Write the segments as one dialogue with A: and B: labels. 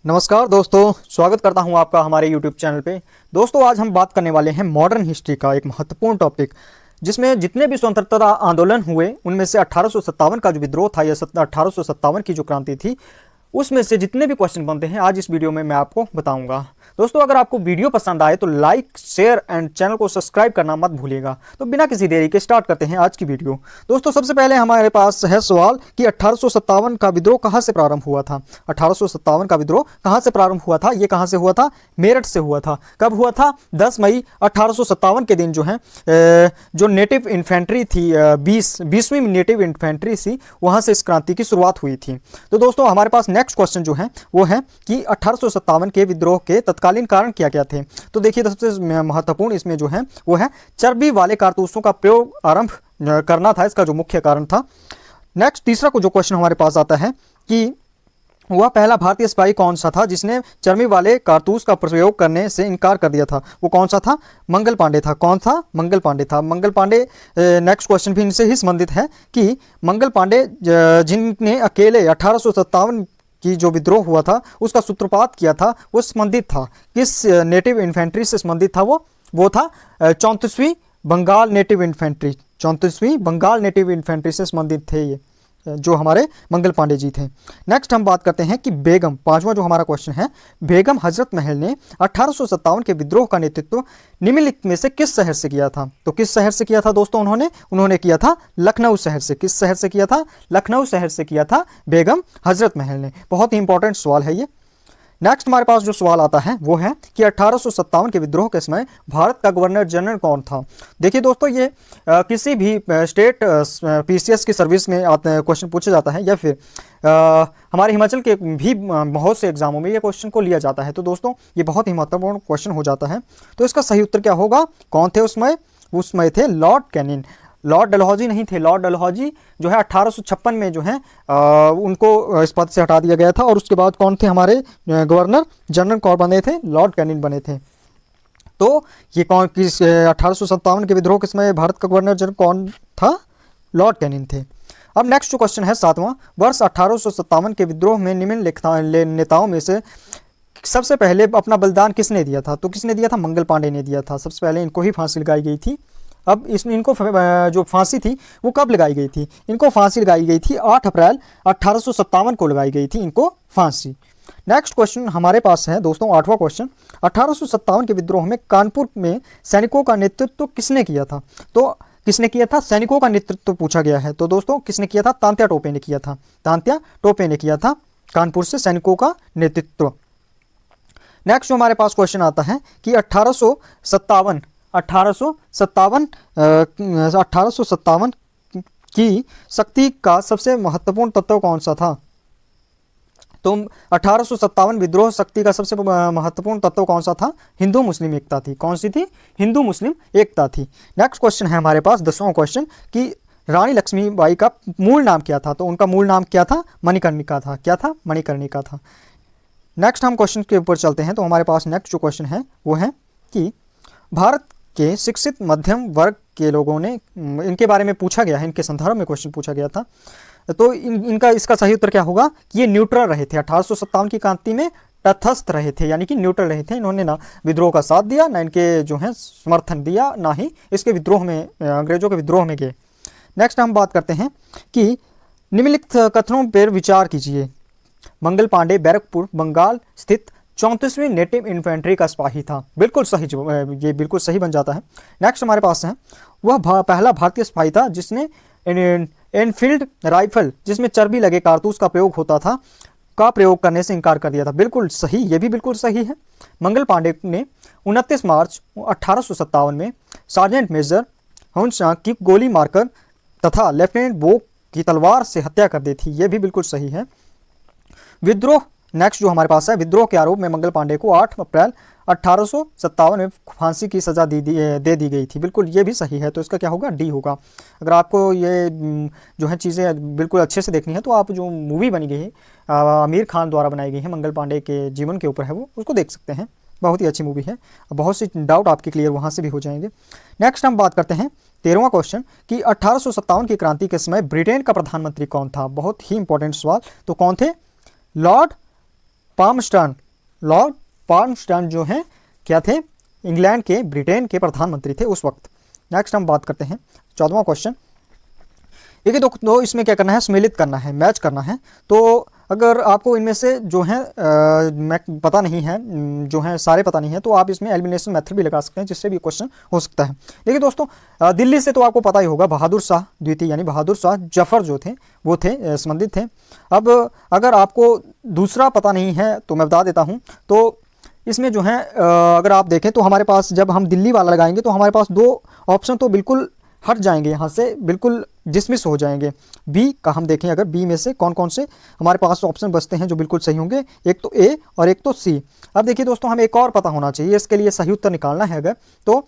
A: नमस्कार दोस्तों, स्वागत करता हूं आपका हमारे YouTube चैनल पे। दोस्तों, आज हम बात करने वाले हैं मॉडर्न हिस्ट्री का एक महत्वपूर्ण टॉपिक, जिसमें जितने भी स्वतंत्रता आंदोलन हुए उनमें से 1857 का जो विद्रोह था या 1857 की जो क्रांति थी, उसमें से जितने भी क्वेश्चन बनते हैं आज इस वीडियो में मैं आपको बताऊंगा। दोस्तों, अगर आपको वीडियो पसंद आए तो लाइक, शेयर एंड चैनल को सब्सक्राइब करना मत भूलिएगा। तो बिना किसी देरी के स्टार्ट करते हैं आज की वीडियो। दोस्तों, सबसे पहले हमारे पास है सवाल कि 1857 का विद्रोह कहाँ से प्रारंभ हुआ था। 1857 का विद्रोह कहाँ से प्रारंभ हुआ था? ये कहाँ से हुआ था? मेरठ से हुआ था। कब हुआ था? 10 मई 1857 के दिन जो है जो नेटिव इन्फेंट्री थी, 20वीं नेटिव इन्फेंट्री थी, वहाँ से इस क्रांति की शुरुआत हुई थी। तो दोस्तों, हमारे पास नेक्स्ट क्वेश्चन जो है वो है कि 1857 के विद्रोह के तत्कालीन कारण क्या क्या थे। तो देखिए, सबसे महत्वपूर्ण इसमें जो है वो है चर्बी वाले कारतूसों का प्रयोग आरंभ करना था, इसका जो मुख्य कारण था। नेक्स्ट तीसरा को जो क्वेश्चन हमारे पास आता है कि वह पहला भारतीय सिपाही कौन सा था जिसने चर्बी वाले कारतूस का प्रयोग करने से इनकार कर दिया था? वो कौन सा था? मंगल पांडे था। कौन था? मंगल पांडे था। मंगल पांडे, नेक्स्ट क्वेश्चन भी इनसे ही संबंधित है कि मंगल पांडे जिनने अकेले 1857 की जो विद्रोह हुआ था उसका सूत्रपात किया था, वो संबंधित था किस नेटिव इन्फेंट्री से संबंधित था? वो था 34वीं बंगाल नेटिव इन्फेंट्री। 34वीं बंगाल नेटिव इन्फेंट्री से संबंधित थे ये जो हमारे मंगल पांडे जी थे। नेक्स्ट हम बात करते हैं कि बेगम, पांचवा जो हमारा क्वेश्चन है, बेगम हजरत महल ने 1857 के विद्रोह का नेतृत्व निम्नलिखित में से किस शहर से किया था? तो किस शहर से किया था दोस्तों? उन्होंने किया था लखनऊ शहर से। किस शहर से किया था? लखनऊ शहर से किया था बेगम हजरत महल ने। बहुत ही इंपॉर्टेंट सवाल है ये। नेक्स्ट हमारे पास जो सवाल आता है वो है कि 1857 के विद्रोह के समय भारत का गवर्नर जनरल कौन था? देखिए दोस्तों, ये किसी भी स्टेट पीसीएस की सर्विस में क्वेश्चन पूछा जाता है, या फिर हमारे हिमाचल के भी बहुत से एग्जामों में ये क्वेश्चन को लिया जाता है। तो दोस्तों, ये बहुत ही महत्वपूर्ण क्वेश्चन हो जाता है। तो इसका सही उत्तर क्या होगा? कौन थे उसमें थे लॉर्ड कैनिंग। लॉर्ड डलहौजी नहीं थे। लॉर्ड डलहौजी जो है 1856 में जो है उनको इस पद से हटा दिया गया था। और उसके बाद कौन थे हमारे गवर्नर जनरल? कौन बने थे? लॉर्ड कैनिंग बने थे। तो ये कौन किस 1857 के विद्रोह के समय भारत का गवर्नर जनरल कौन था? लॉर्ड कैनिंग थे। अब नेक्स्ट जो क्वेश्चन है सातवां, वर्ष 1857 के विद्रोह में निम्नलिखित नेताओं में से सबसे पहले अपना बलिदान किसने दिया था? तो किसने दिया था? मंगल पांडे ने दिया था। सबसे पहले इनको ही फांसी लगाई गई थी। अब इनको जो फांसी थी वो कब लगाई गई थी? इनको फांसी लगाई गई थी 8 अप्रैल 1857 को लगाई गई थी इनको फांसी। नेक्स्ट क्वेश्चन हमारे पास है दोस्तों, आठवां क्वेश्चन, 1857 के विद्रोह में कानपुर में सैनिकों का नेतृत्व किसने किया था? तो किसने किया था? सैनिकों का नेतृत्व पूछा गया है। तो दोस्तों, किसने किया था? तांत्या टोपे ने किया था। तांत्या टोपे ने किया था कानपुर से सैनिकों का नेतृत्व। नेक्स्ट जो हमारे पास क्वेश्चन आता है कि 1857 की शक्ति का सबसे महत्वपूर्ण तत्व कौन सा था? तो 1857 विद्रोह शक्ति का सबसे महत्वपूर्ण तत्व कौन सा था? हिंदू मुस्लिम एकता थी। कौन सी थी? हिंदू मुस्लिम एकता थी। नेक्स्ट क्वेश्चन है हमारे पास 10वां क्वेश्चन कि रानी लक्ष्मीबाई का मूल नाम क्या था? तो उनका मूल नाम क्या था? मणिकर्णिका था। क्या था? मणिकर्णिका था। नेक्स्ट हम क्वेश्चन के ऊपर चलते हैं। तो हमारे पास नेक्स्ट जो क्वेश्चन है वो है कि भारत के शिक्षित मध्यम वर्ग के लोगों ने, इनके बारे में पूछा गया है, इनके संदर्भ में क्वेश्चन पूछा गया था। तो इसका सही उत्तर क्या होगा कि ये न्यूट्रल रहे थे। 1857 की क्रांति में तटस्थ रहे थे, यानी कि न्यूट्रल रहे थे। इन्होंने ना विद्रोह का साथ दिया, ना इनके जो है समर्थन दिया, ना ही इसके विद्रोह में, अंग्रेजों के विद्रोह में गए। नेक्स्ट हम बात करते हैं कि निम्नलिखित कथनों पर विचार कीजिए। मंगल पांडे बैरकपुर बंगाल स्थित 34वीं नेटिव इन्फेंट्री का सिपाही था। बिल्कुल सही, ये बिल्कुल सही बन जाता है। नेक्स्ट हमारे पास है, वह पहला भारतीय सिपाही था जिसने एनफील्ड राइफल, जिसमें चर्बी लगे कारतूस का प्रयोग होता था, का प्रयोग करने से इनकार कर दिया था। बिल्कुल सही, ये भी बिल्कुल सही है। मंगल पांडे ने 29 मार्च 1857 में सार्जेंट मेजर हंसशाह की गोली मारकर तथा लेफ्टिनेंट बो की तलवार से हत्या कर दी थी। ये भी बिल्कुल सही है। विद्रोह, नेक्स्ट जो हमारे पास है, विद्रोह के आरोप में मंगल पांडे को 8 अप्रैल 1857 में फांसी की सजा दे दी गई थी। बिल्कुल ये भी सही है। तो इसका क्या होगा? डी होगा। अगर आपको ये जो है चीज़ें बिल्कुल अच्छे से देखनी है तो आप जो मूवी बनी गई है आमिर खान द्वारा बनाई गई है, मंगल पांडे के जीवन के ऊपर है, वो उसको देख सकते हैं। बहुत ही अच्छी मूवी है। बहुत सी डाउट आपके क्लियर वहाँ से भी हो जाएंगे। नेक्स्ट हम बात करते हैं 13वां क्वेश्चन कि 1857 की क्रांति के समय ब्रिटेन का प्रधानमंत्री कौन था? बहुत ही इंपॉर्टेंट सवाल। तो कौन थे? लॉर्ड पाल्मस्टर्न, लॉर्ड पाल्मस्टर्न जो हैं क्या थे, इंग्लैंड के, ब्रिटेन के प्रधानमंत्री थे उस वक्त। नेक्स्ट हम बात करते हैं 14वां क्वेश्चन। देखिए तो इसमें क्या करना है, सम्मिलित करना है, मैच करना है। तो अगर आपको इनमें से जो है मैं पता नहीं है, जो है सारे पता नहीं है, तो आप इसमें एलिमिनेशन मेथड भी लगा सकते हैं, जिससे भी क्वेश्चन हो सकता है। देखिए दोस्तों, दिल्ली से तो आपको पता ही होगा, बहादुर शाह द्वितीय यानी बहादुर शाह जफर जो थे वो थे संबंधित थे। अब अगर आपको दूसरा पता नहीं है तो मैं बता देता हूँ। तो इसमें जो है अगर आप देखें तो हमारे पास जब हम दिल्ली वाला लगाएंगे तो हमारे पास दो ऑप्शन तो बिल्कुल हट जाएंगे, यहाँ से बिल्कुल डिसमिस हो जाएंगे। बी का हम देखें, अगर बी में से कौन कौन से हमारे पास ऑप्शन बचते हैं जो बिल्कुल सही होंगे, एक तो ए और एक तो सी। अब देखिए दोस्तों, हमें एक और पता होना चाहिए, इसके लिए सही उत्तर निकालना है अगर तो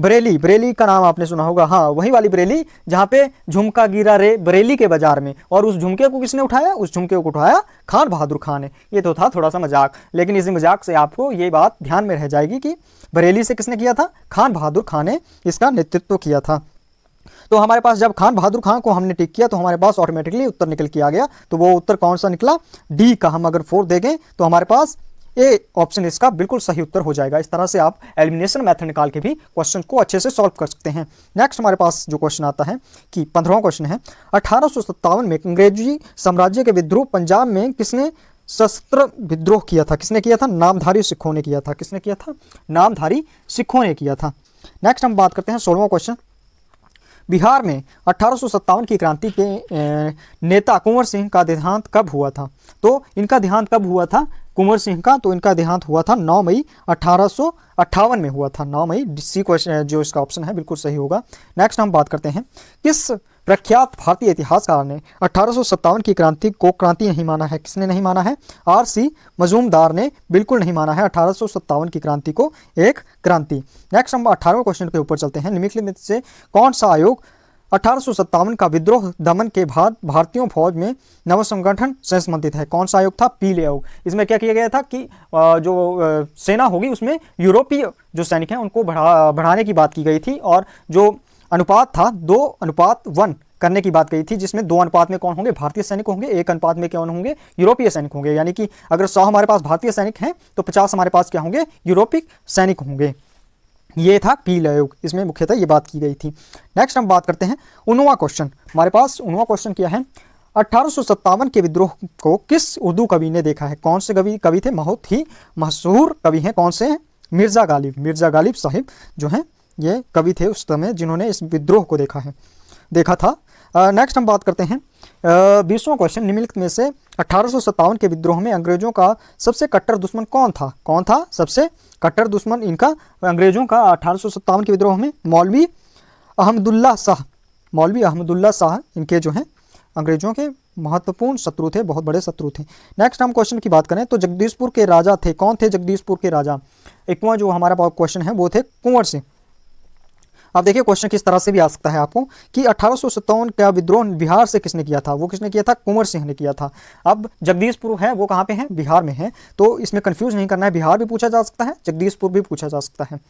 A: बरेली, बरेली का नाम आपने सुना होगा, हाँ वही वाली बरेली जहाँ पे झुमका गिरा रे बरेली के बाजार में, और उस झुमके को किसने उठाया, उस झुमके को उठाया खान बहादुर खान ने। ये तो था थोड़ा सा मजाक, लेकिन इसी मजाक से आपको ये बात ध्यान में रह जाएगी कि बरेली से किसने किया था, खान बहादुर खान ने इसका नेतृत्व किया था। तो हमारे पास जब खान बहादुर खान को हमने टिक किया तो हमारे पास ऑटोमेटिकली उत्तर निकल के आ गया। तो वो उत्तर कौन सा निकला, डी का हम अगर 4 देंगे तो हमारे पास ए ऑप्शन इसका बिल्कुल सही उत्तर हो जाएगा। इस तरह से आप एलिमिनेशन मेथड निकाल के भी क्वेश्चन को अच्छे से सॉल्व कर सकते हैं। नेक्स्ट हमारे पास जो क्वेश्चन आता है कि 15वां क्वेश्चन है, 1857 में अंग्रेजी साम्राज्य के विद्रोह पंजाब में किसने सशस्त्र विद्रोह किया था, किसने किया था, नामधारी सिखों ने किया था। किसने किया था, नामधारी सिखों ने किया था। नेक्स्ट हम बात करते हैं 16वां क्वेश्चन। बिहार में 1857 की क्रांति के नेता कुंवर सिंह का देहांत कब हुआ था। तो इनका देहांत कब हुआ था, कुंवर सिंह का, तो इनका देहांत हुआ था 9 मई 1858 में हुआ था। 9 मई, सी क्वेश्चन जो इसका ऑप्शन है बिल्कुल सही होगा। नेक्स्ट हम बात करते हैं, किस प्रख्यात भारतीय इतिहासकार ने 1857 की क्रांति को क्रांति नहीं माना है। किसने नहीं माना है, आर.सी. मजूमदार ने बिल्कुल नहीं माना है 1857 की क्रांति को एक क्रांति। नेक्स्ट हम 18वें क्वेश्चन के ऊपर चलते हैं। निम्नलिखित में से कौन सा आयोग 1857 का विद्रोह दमन के बाद भारतीयों फौज में नवसंगठन से संबंधित है। कौन सा आयोग था, पीले आयोग। इसमें क्या किया गया था कि जो सेना होगी उसमें यूरोपीय जो सैनिक हैं उनको बढ़ाने की बात की गई थी, और जो अनुपात था 2:1 करने की बात कही थी, जिसमें 2 अनुपात में कौन होंगे, भारतीय सैनिक होंगे, 1 अनुपात में कौन होंगे, यूरोपीय सैनिक होंगे। यानी कि अगर 100 हमारे पास भारतीय सैनिक हैं तो 50 हमारे पास क्या होंगे, यूरोपीय सैनिक होंगे। ये था पील आयोग, इसमें मुख्यतः ये बात की गई थी। नेक्स्ट हम बात करते हैं 19वां क्वेश्चन। हमारे पास 19वां क्वेश्चन क्या है, 1857 के विद्रोह को किस उर्दू कवि ने देखा है। कौन से कवि थे, बहुत ही मशहूर कवि हैं, कौन से हैं, मिर्ज़ा गालिब। मिर्ज़ा गालिब साहिब जो हैं ये कवि थे उस समय जिन्होंने इस विद्रोह को देखा था। नेक्स्ट हम बात करते हैं 20वां क्वेश्चन। निम्नलिखित में से 1857 के विद्रोह में अंग्रेजों का सबसे कट्टर दुश्मन कौन था। कौन था सबसे कट्टर दुश्मन इनका अंग्रेजों का 1857 के विद्रोह में, मौलवी अहमदुल्ला शाह। मौलवी अहमदुल्ला शाह इनके जो हैं अंग्रेजों के महत्वपूर्ण शत्रु थे, बहुत बड़े शत्रु थे। नेक्स्ट हम क्वेश्चन की बात करें तो जगदीशपुर के राजा थे, कौन थे जगदीशपुर के राजा। 21वां जो हमारा क्वेश्चन है वो थे कुंवर सिंह। अब देखिए क्वेश्चन किस तरह से भी आ सकता है आपको कि 1857 का विद्रोह बिहार से किसने किया था। वो किसने किया था, कुंवर सिंह ने किया था। अब जगदीशपुर है वो कहाँ पे है, बिहार में है, तो इसमें कंफ्यूज नहीं करना है, बिहार भी पूछा जा सकता है, जगदीशपुर भी पूछा जा सकता है।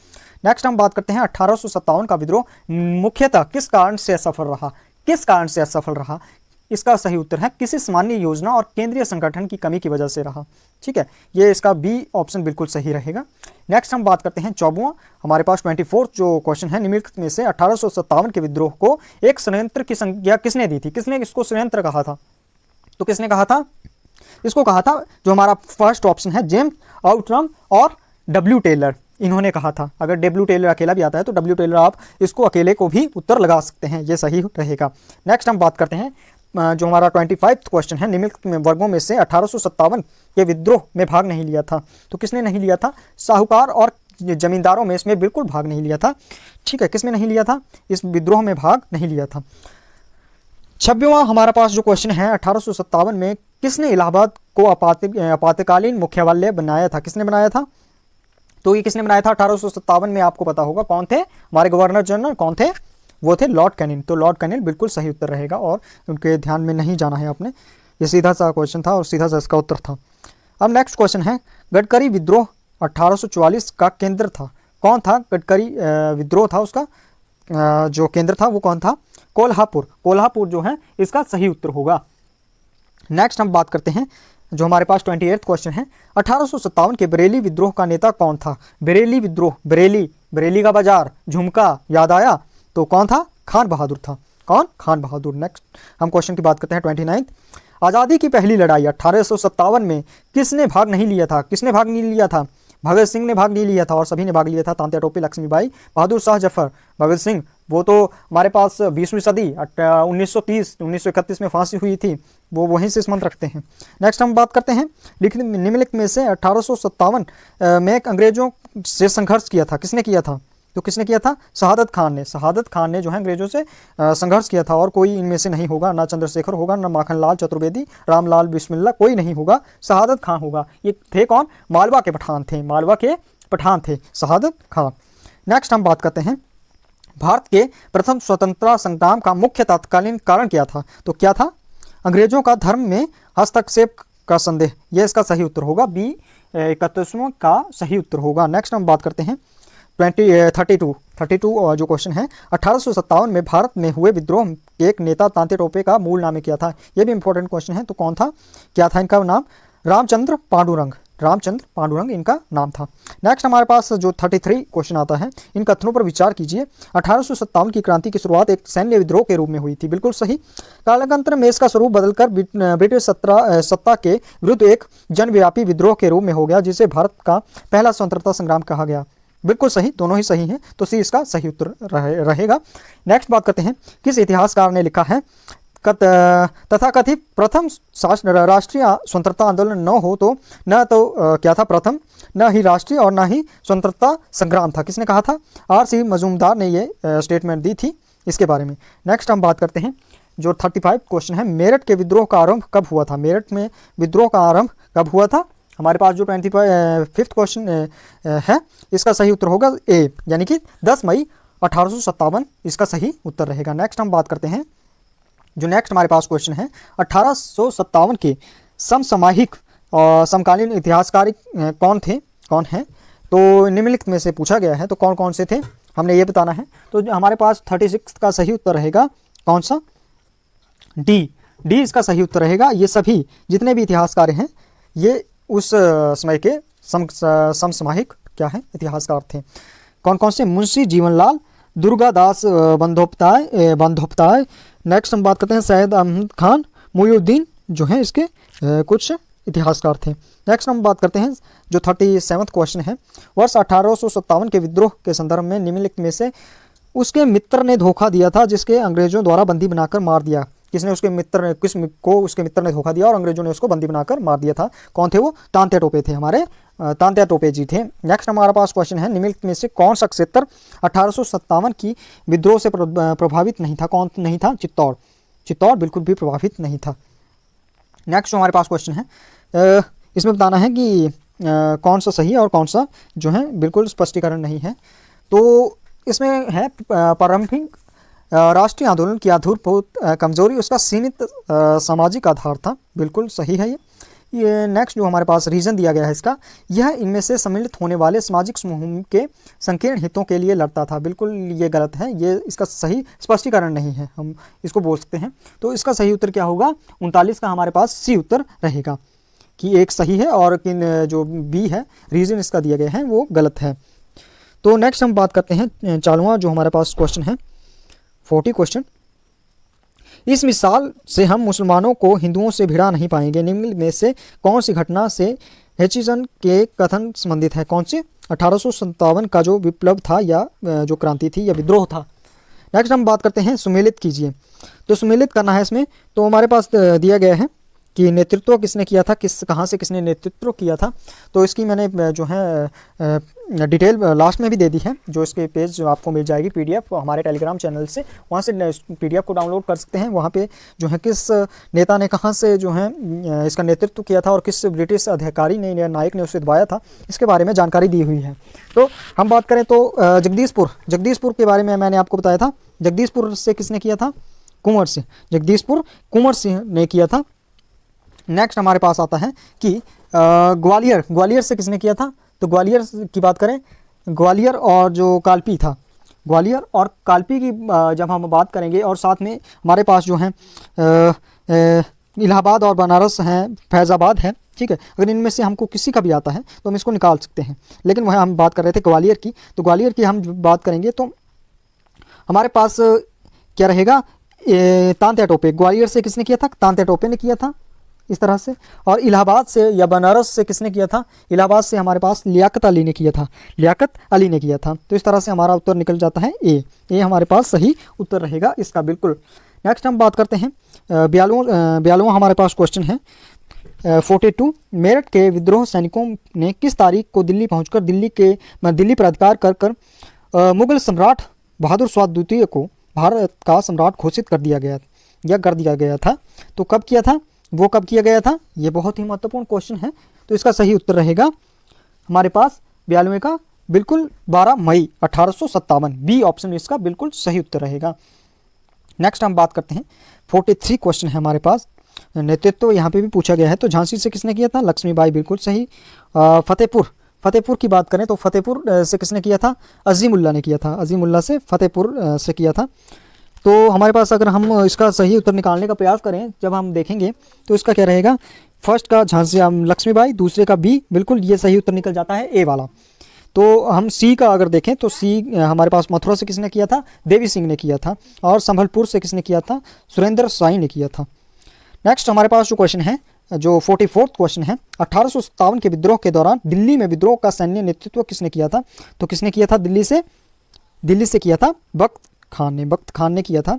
A: नेक्स्ट हम बात करते हैं 1857 का विद्रोह मुख्यतः किस कारण से असफल रहा। किस कारण से असफल रहा, इसका सही उत्तर है किसी सामान्य योजना और केंद्रीय संगठन की कमी की वजह से रहा। ठीक है, ये इसका बी ऑप्शन बिल्कुल सही रहेगा। नेक्स्ट हम बात करते हैं 24वां, हमारे पास 24 जो क्वेश्चन है। निम्नलिखित में से 1857 के विद्रोह को एक षड्यंत्र की संज्ञा किसने दी थी। किसने इसको षड्यंत्र कहा था, तो किसने कहा था, इसको कहा था जो हमारा फर्स्ट ऑप्शन है जेम्स आउटरम और डब्ल्यू टेलर, इन्होंने कहा था। अगर डब्ल्यू टेलर अकेला भी आता है तो डब्ल्यू टेलर आप इसको अकेले को भी उत्तर लगा सकते हैं, ये सही रहेगा। नेक्स्ट हम बात करते हैं जो हमारा 25 क्वेश्चन है। निम्नलिखित में वर्गों में से 1857 के विद्रोह में भाग नहीं लिया था, तो किसने नहीं लिया था, साहूकार और जमींदारों में इसमें बिल्कुल भाग नहीं लिया था। ठीक है, किसमें नहीं लिया था, इस विद्रोह में भाग नहीं लिया था। 26वां हमारा पास जो क्वेश्चन है 1857 में किसने इलाहाबाद को आपातकालीन मुख्यालय बनाया था। किसने बनाया था, तो ये किसने बनाया था 1857 में, आपको पता होगा कौन थे, हमारे गवर्नर जनरल कौन थे, वो थे लॉर्ड कैनिंग। तो लॉर्ड कैनिंग बिल्कुल सही उत्तर रहेगा और उनके ध्यान में नहीं जाना है आपने, ये सीधा सा क्वेश्चन था और सीधा सा इसका उत्तर था। अब नेक्स्ट क्वेश्चन है गडकरी विद्रोह 1844 का केंद्र था, कौन था, गडकरी विद्रोह था उसका जो केंद्र था वो कौन था, कोल्हापुर। कोल्हापुर जो है इसका सही उत्तर होगा। नेक्स्ट हम बात करते हैं जो हमारे पास 28th क्वेश्चन है, 1857 के बरेली विद्रोह का नेता कौन था? बरेली विद्रोह, बरेली का बाजार, झुमका याद आया, तो कौन था? खान बहादुर था। कौन? खान बहादुर। नेक्स्ट हम क्वेश्चन की बात करते हैं 29th। आज़ादी की पहली लड़ाई 1857 में किसने भाग नहीं लिया था? किसने भाग नहीं लिया था? भगत सिंह ने भाग नहीं लिया था और सभी ने भाग लिया था, तांत्या टोपे, लक्ष्मीबाई, बहादुर शाह जफर। भगत सिंह वो तो हमारे पास 20वीं सदी 1931 में फांसी हुई थी, वो वहीं से संबंध रखते हैं। नेक्स्ट हम बात करते हैं निम्नलिखित में से 1857 में अंग्रेजों से संघर्ष किया था, किसने किया था? तो किसने किया था? शहादत खान ने। शहादत खान ने जो है अंग्रेजों से संघर्ष किया था, और कोई इनमें से नहीं होगा, ना चंद्रशेखर होगा, ना माखनलाल चतुर्वेदी, रामलाल बिस्मिल्ला, कोई नहीं होगा, शहादत खान होगा। ये थे कौन? मालवा के पठान थे, मालवा के पठान थे शहादत खान। नेक्स्ट हम बात करते हैं भारत के प्रथम स्वतंत्रता संग्राम का मुख्य तत्कालीन कारण क्या था? तो क्या था? अंग्रेजों का धर्म में हस्तक्षेप का संदेह, यह इसका सही उत्तर होगा। बी 31वां का सही उत्तर होगा। नेक्स्ट हम बात करते हैं 32 जो क्वेश्चन है, 1857 में भारत में हुए विद्रोह के एक नेता तांत्या टोपे का मूल नाम क्या था? यह भी इंपॉर्टेंट क्वेश्चन है, तो कौन था? क्या था इनका नाम? रामचंद्र पांडुरंग इनका नाम था। नेक्स्ट हमारे पास जो 33 क्वेश्चन आता है, इन कथनों पर विचार कीजिए। 1857 की क्रांति की शुरुआत एक सैन्य विद्रोह के रूप में हुई थी, बिल्कुल सही। कालांतर में इसका स्वरूप बदलकर ब्रिटिश सत्ता के विरुद्ध एक जनव्यापी विद्रोह के रूप में हो गया, जिसे भारत का पहला स्वतंत्रता संग्राम कहा गया, बिल्कुल सही, दोनों ही सही हैं, तो सी इसका सही उत्तर रहेगा। नेक्स्ट बात करते हैं, किस इतिहासकार ने लिखा है तथाकथित प्रथम राष्ट्रीय स्वतंत्रता आंदोलन न हो तो न तो क्या था प्रथम, न ही राष्ट्रीय और न ही स्वतंत्रता संग्राम था? किसने कहा था? R.C. मजूमदार ने ये स्टेटमेंट दी थी इसके बारे में। नेक्स्ट हम बात करते हैं जो 35 क्वेश्चन है, मेरठ के विद्रोह का आरंभ कब हुआ था? मेरठ में विद्रोह का आरंभ कब हुआ था? हमारे पास जो 25th क्वेश्चन है, इसका सही उत्तर होगा ए, यानी कि 10 मई 1857 इसका सही उत्तर रहेगा। नेक्स्ट हम बात करते हैं जो नेक्स्ट हमारे पास क्वेश्चन है, 1857 के समसामयिक और समकालीन इतिहासकार कौन है? तो निम्नलिखित में से पूछा गया है, तो कौन कौन से थे हमने ये बताना है। तो हमारे पास 36 का सही उत्तर रहेगा कौन सा? डी इसका सही उत्तर रहेगा। ये सभी जितने भी इतिहासकार हैं, ये उस समय के समसामयिक क्या है इतिहासकार थे। कौन कौन से? मुंशी जीवनलाल, दुर्गादास बंदोपाध्याय। नेक्स्ट हम बात करते हैं सैयद अहमद खान, मुईउद्दीन, जो हैं इसके कुछ इतिहासकार थे। नेक्स्ट हम बात करते हैं जो 37वां क्वेश्चन है, वर्ष 1857 के विद्रोह के संदर्भ में निम्नलिखित में से उसके मित्र ने धोखा दिया था जिसके अंग्रेजों द्वारा बंदी बनाकर मार दिया। किसने उसके मित्र ने धोखा दिया और अंग्रेजों ने उसको बंदी बनाकर मार दिया था? कौन थे वो? तांत्या टोपे थे, हमारे तांत्या टोपे जी थे। नेक्स्ट हमारे पास क्वेश्चन है, निम्नलिखित में से कौन सा क्षेत्र 1857 की विद्रोह से प्रभावित नहीं था? कौन नहीं था? चित्तौड़ बिल्कुल भी प्रभावित नहीं था। नेक्स्ट हमारे पास क्वेश्चन है, इसमें बताना है कि कौन सा सही है और कौन सा जो है बिल्कुल स्पष्टीकरण नहीं है। तो इसमें है प्रारंभिक राष्ट्रीय आंदोलन की आधारभूत कमजोरी उसका सीमित सामाजिक आधार था, बिल्कुल सही है ये। नेक्स्ट जो हमारे पास रीजन दिया गया है इसका, यह इनमें से सम्मिलित होने वाले सामाजिक समूह के संकीर्ण हितों के लिए लड़ता था, बिल्कुल ये गलत है, ये इसका सही स्पष्टीकरण नहीं है, हम इसको बोल सकते हैं। तो इसका सही उत्तर क्या होगा? 39 का हमारे पास सी उत्तर रहेगा कि एक सही है और जो बी है रीजन इसका दिया गया है वो गलत है। तो नेक्स्ट हम बात करते हैं 40वां जो हमारे पास क्वेश्चन है 40 क्वेश्चन, इस मिसाल से हम मुसलमानों को हिंदुओं से भिड़ा नहीं पाएंगे, निम्न में से कौन सी घटना से हेचिसन के कथन संबंधित है? कौन से? 1857 का जो विप्लव था या जो क्रांति थी या विद्रोह था। नेक्स्ट हम बात करते हैं सुमेलित कीजिए, तो सुमेलित करना है इसमें, तो हमारे पास दिया गया है कि नेतृत्व किसने किया था, कहाँ से किसने नेतृत्व किया था। तो इसकी मैंने जो है डिटेल लास्ट में भी दे दी है, जो इसके पेज जो आपको मिल जाएगी PDF हमारे टेलीग्राम चैनल से, वहाँ से PDF को डाउनलोड कर सकते हैं। वहाँ पे जो है किस नेता ने कहाँ से जो है इसका नेतृत्व किया था और किस ब्रिटिश अधिकारी ने या नायक ने उसे दबाया था, इसके बारे में जानकारी दी हुई है। तो हम बात करें तो जगदीशपुर के बारे में मैंने आपको बताया था, जगदीशपुर से किसने किया था? कुंवर से, जगदीशपुर कुंवर सिंह ने किया था। नेक्स्ट हमारे पास आता है कि ग्वालियर से किसने किया था? तो ग्वालियर की बात करें, ग्वालियर और जो कालपी था, ग्वालियर और कालपी की जब हम बात करेंगे, और साथ में हमारे पास जो है इलाहाबाद और बनारस हैं, फैज़ाबाद है, ठीक है। अगर इनमें से हमको किसी का भी आता है तो हम इसको निकाल सकते हैं। लेकिन वह हम बात कर रहे थे ग्वालियर की, तो ग्वालियर की हम बात करेंगे तो हमारे पास क्या रहेगा, तांत्या टोपे। ग्वालियर से किसने किया था, तांत्या टोपे ने किया था इस तरह से। और इलाहाबाद से या बनारस से किसने किया था, इलाहाबाद से हमारे पास लियाकत अली ने किया था, लियाकत अली ने किया था। तो इस तरह से हमारा उत्तर निकल जाता है ए हमारे पास सही उत्तर रहेगा इसका, बिल्कुल। नेक्स्ट हम बात करते हैं 42वां हमारे पास क्वेश्चन है 42। मेरठ के विद्रोह सैनिकों ने किस तारीख को दिल्ली पहुंचकर दिल्ली पर अधिकार कर मुगल सम्राट बहादुर शाह द्वितीय को भारत का सम्राट घोषित कर दिया गया था। तो कब किया था, वो कब किया गया था, ये बहुत ही महत्वपूर्ण क्वेश्चन है। तो इसका सही उत्तर रहेगा हमारे पास 42वें का बिल्कुल 12 मई 1857, बी ऑप्शन इसका बिल्कुल सही उत्तर रहेगा। नेक्स्ट हम बात करते हैं 43 क्वेश्चन है हमारे पास, नेतृत्व यहाँ पे भी पूछा गया है। तो झांसी से किसने किया था, लक्ष्मीबाई, बिल्कुल सही। फतेहपुर की बात करें तो फतेहपुर से किसने किया था, अजीमुल्ला ने किया था, अजीमुल्ला से फतेहपुर से किया था। तो हमारे पास अगर हम इसका सही उत्तर निकालने का प्रयास करें, जब हम देखेंगे तो इसका क्या रहेगा, फर्स्ट का झांसी लक्ष्मीबाई, दूसरे का बी, बिल्कुल ये सही उत्तर निकल जाता है ए वाला। तो हम सी का अगर देखें तो सी हमारे पास मथुरा से किसने किया था, देवी सिंह ने किया था। और संभलपुर से किसने किया था, सुरेंद्र साई ने किया था। नेक्स्ट हमारे पास जो क्वेश्चन है, जो 44वां क्वेश्चन है, 1857 के विद्रोह के दौरान दिल्ली में विद्रोह का सैन्य नेतृत्व किसने किया था। तो किसने किया था, दिल्ली से किया था बख्त खान ने किया था।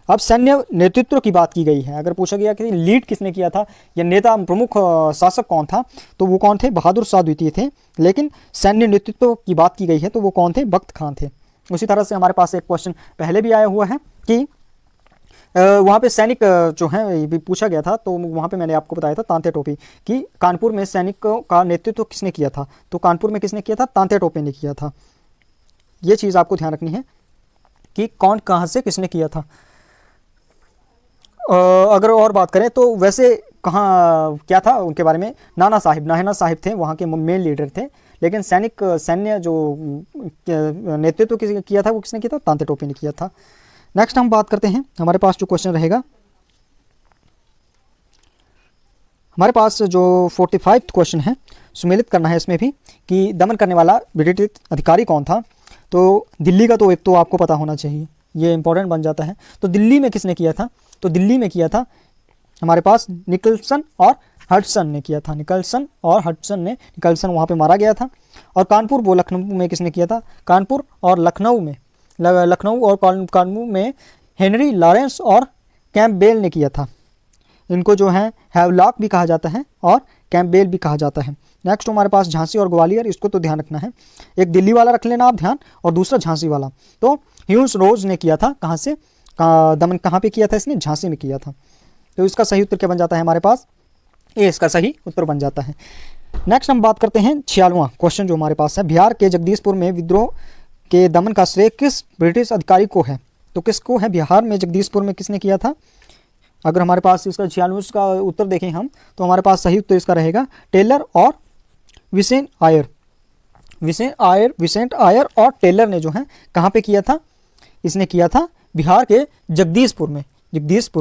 A: अब सैन्य नेतृत्व की बात की गई है, अगर पूछा गया कि लीड किसने किया था या नेता प्रमुख शासक कौन था, तो वो कौन थे, बहादुर शाह द्वितीय थे। लेकिन सैन्य नेतृत्व की बात की गई है तो वो कौन थे, बख्त खान थे। उसी तरह से हमारे पास एक क्वेश्चन पहले भी आया हुआ है कि वहाँ पे सैनिक जो है भी पूछा गया था, तो वहाँ पे मैंने आपको बताया था तांत्या टोपे कि कानपुर में सैनिकों का नेतृत्व किसने किया था। तो कानपुर में किसने किया था, तांत्या टोपे ने किया था। ये चीज़ आपको ध्यान रखनी है कि कौन कहाँ से किसने किया था। अगर और बात करें तो वैसे कहाँ क्या था उनके बारे में, नाना साहिब थे वहाँ के मेन लीडर थे। लेकिन सैन्य जो नेतृत्व किया था वो किसने किया था, तांत्या टोपे ने किया था। नेक्स्ट हम बात करते हैं, हमारे पास जो क्वेश्चन रहेगा, हमारे पास जो 45 क्वेश्चन है, सुमेलित करना है इसमें भी कि दमन करने वाला ब्रिटिश अधिकारी कौन था। तो दिल्ली का तो एक तो आपको पता होना चाहिए, ये इंपॉर्टेंट बन जाता है। तो दिल्ली में किसने किया था, तो दिल्ली में किया था हमारे पास निकल्सन और हडसन ने किया था। निकल्सन वहाँ पे मारा गया था। और कानपुर वो लखनऊ में किसने किया था, कानपुर और लखनऊ में हेनरी लॉरेंस और कैम्पबेल ने किया था। इनको जो है हैवलॉक भी कहा जाता है और कैम्पबेल भी कहा जाता है। नेक्स्ट हमारे पास झांसी और ग्वालियर, इसको तो ध्यान रखना है, एक दिल्ली वाला रख लेना आप ध्यान और दूसरा झांसी वाला। तो ह्यूज रोज ने किया था, कहाँ से दमन कहाँ पे किया था इसने, झांसी में किया था। तो इसका सही उत्तर क्या बन जाता है हमारे पास, ये इसका सही उत्तर बन जाता है। नेक्स्ट हम बात करते हैं 46वां क्वेश्चन जो हमारे पास है, बिहार के जगदीशपुर में विद्रोह के दमन का श्रेय किस ब्रिटिश अधिकारी को है। तो किसको है, बिहार में जगदीशपुर में किसने किया था। अगर हमारे पास इसका 46 का उत्तर देखें हम, तो हमारे पास सही उत्तर इसका रहेगा टेलर और विसेंट आयर और टेलर ने जो है कहाँ पे किया था, इसने किया था बिहार के जगदीशपुर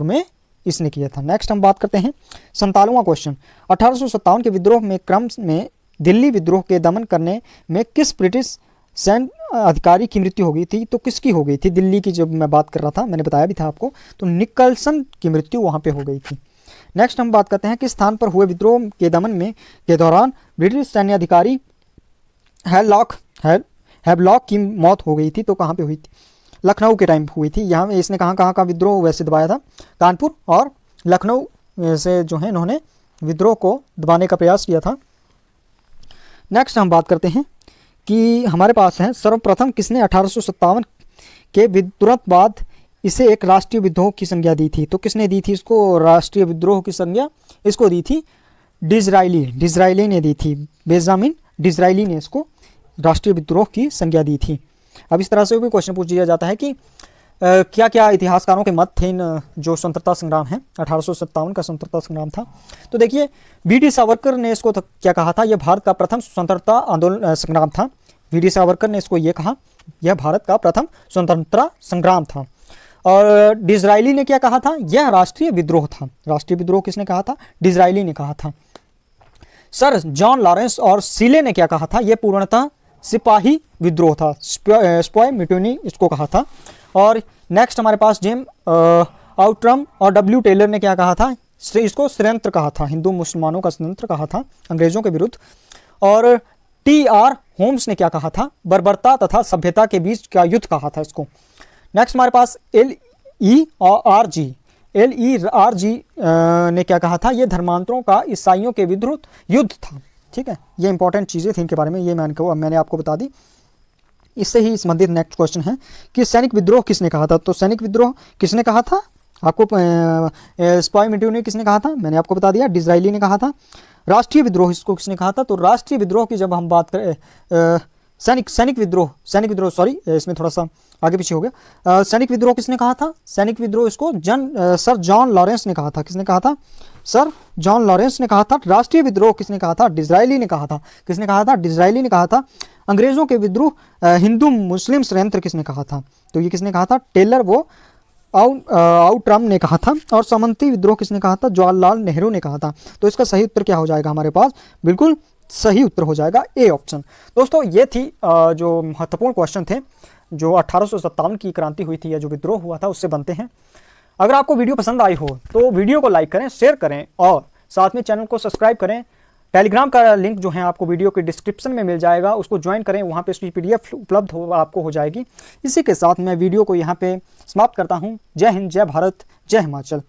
A: में इसने किया था। नेक्स्ट हम बात करते हैं 47वां क्वेश्चन, 1857 के विद्रोह में क्रम में दिल्ली विद्रोह के दमन करने में किस ब्रिटिश सैन्य अधिकारी की मृत्यु हो गई थी। तो किसकी हो गई थी, दिल्ली की जब मैं बात कर रहा था, मैंने बताया भी था आपको, तो निकल्सन की मृत्यु वहाँ पे हो गई थी। नेक्स्ट हम बात करते हैं किस स्थान पर हुए विद्रोह के दमन में के दौरान ब्रिटिश सैन्य अधिकारी हैवलॉक की मौत हो गई थी। तो कहाँ पे हुई थी, लखनऊ के टाइम हुई थी। यहाँ इसने कहाँ का विद्रोह वैसे दबाया था, कानपुर और लखनऊ से जो है इन्होंने विद्रोह को दबाने का प्रयास किया था। नेक्स्ट हम बात करते हैं कि हमारे पास है सर्वप्रथम किसने 1857 के तुरंत बाद इसे एक राष्ट्रीय विद्रोह की संज्ञा दी थी। तो किसने दी थी इसको राष्ट्रीय विद्रोह की संज्ञा, इसको दी थी डिज़राइली ने दी थी, बेंजामिन डिज़राइली ने इसको राष्ट्रीय विद्रोह की संज्ञा दी थी। अब इस तरह से भी क्वेश्चन पूछ दिया जाता है कि क्या क्या इतिहासकारों के मत थे इन जो स्वतंत्रता संग्राम है, 1857 का स्वतंत्रता संग्राम था। तो देखिए वी.डी. सावरकर ने इसको क्या कहा था, यह भारत का प्रथम स्वतंत्रता आंदोलन संग्राम था। वी.डी. सावरकर ने इसको ये कहा, यह भारत का प्रथम स्वतंत्रता संग्राम था। और डिज़रायली ने क्या कहा था? यह राष्ट्रीय विद्रोह था। राष्ट्रीय विद्रोह किसने कहा था? डिज़रायली ने कहा था। सर जॉन लॉरेंस और सीले ने क्या कहा था? यह पूर्णतः सिपाही विद्रोह था, स्पॉय म्यूटिनी इसको कहा था। और नेक्स्ट हमारे पास जेम आउट्रम और डब्ल्यू टेलर ने क्या कहा था? इसको षड्यंत्र कहा था, हिंदू मुसलमानों का षड्यंत्र कहा था अंग्रेजों के विरुद्ध। और टी.आर. होम्स ने क्या कहा था? बर्बरता तथा सभ्यता के बीच का युद्ध कहा था इसको। नेक्स्ट हमारे पास L.E.R.G. ने क्या कहा था? यह धर्मांतरों का ईसाइयों के विरुद्ध युद्ध था। ठीक है, ये इंपॉर्टेंट चीज़ें थी इनके बारे में, ये मैंने आपको बता दी। इससे ही संबंधित नेक्स्ट क्वेश्चन है कि सैनिक विद्रोह किसने कहा था? तो सैनिक विद्रोह किसने कहा था? आपको स्पॉय म्यूटिनी किसने कहा था? मैंने आपको बता दिया, डिज़रायली ने कहा था। राष्ट्रीय विद्रोह इसको किसने कहा था? तो राष्ट्रीय विद्रोह की जब हम बात करें, सैनिक विद्रोह सॉरी, इसमें थोड़ा सा आगे पीछे हो गया। सैनिक विद्रोह किसने कहा था? सैनिक विद्रोह इसको सर जॉन लॉरेंस ने कहा था। किसने कहा था? सर जॉन लॉरेंस ने कहा था। राष्ट्रीय विद्रोह किसने कहा था? डिज़रायली ने कहा था। किसने कहा था? डिज़रायली ने कहा था। अंग्रेजों के विद्रोह हिंदू मुस्लिम षड्यंत्र किसने कहा था? तो ये किसने कहा था? टेलर वो आउट्रम ने कहा था। और सामंती विद्रोह किसने कहा था? जवाहरलाल नेहरू ने कहा था। तो इसका सही उत्तर क्या हो जाएगा हमारे पास? बिल्कुल सही उत्तर हो जाएगा ए ऑप्शन। दोस्तों ये थी जो महत्वपूर्ण क्वेश्चन थे जो 1857 की क्रांति हुई थी या जो विद्रोह हुआ था उससे बनते हैं। अगर आपको वीडियो पसंद आई हो तो वीडियो को लाइक करें, शेयर करें और साथ में चैनल को सब्सक्राइब करें। टेलीग्राम का लिंक जो है आपको वीडियो के डिस्क्रिप्शन में मिल जाएगा, उसको ज्वाइन करें, वहाँ पे इसकी PDF उपलब्ध आपको हो जाएगी। इसी के साथ मैं वीडियो को यहाँ पे समाप्त करता हूँ। जय हिंद, जय भारत, जय हिमाचल।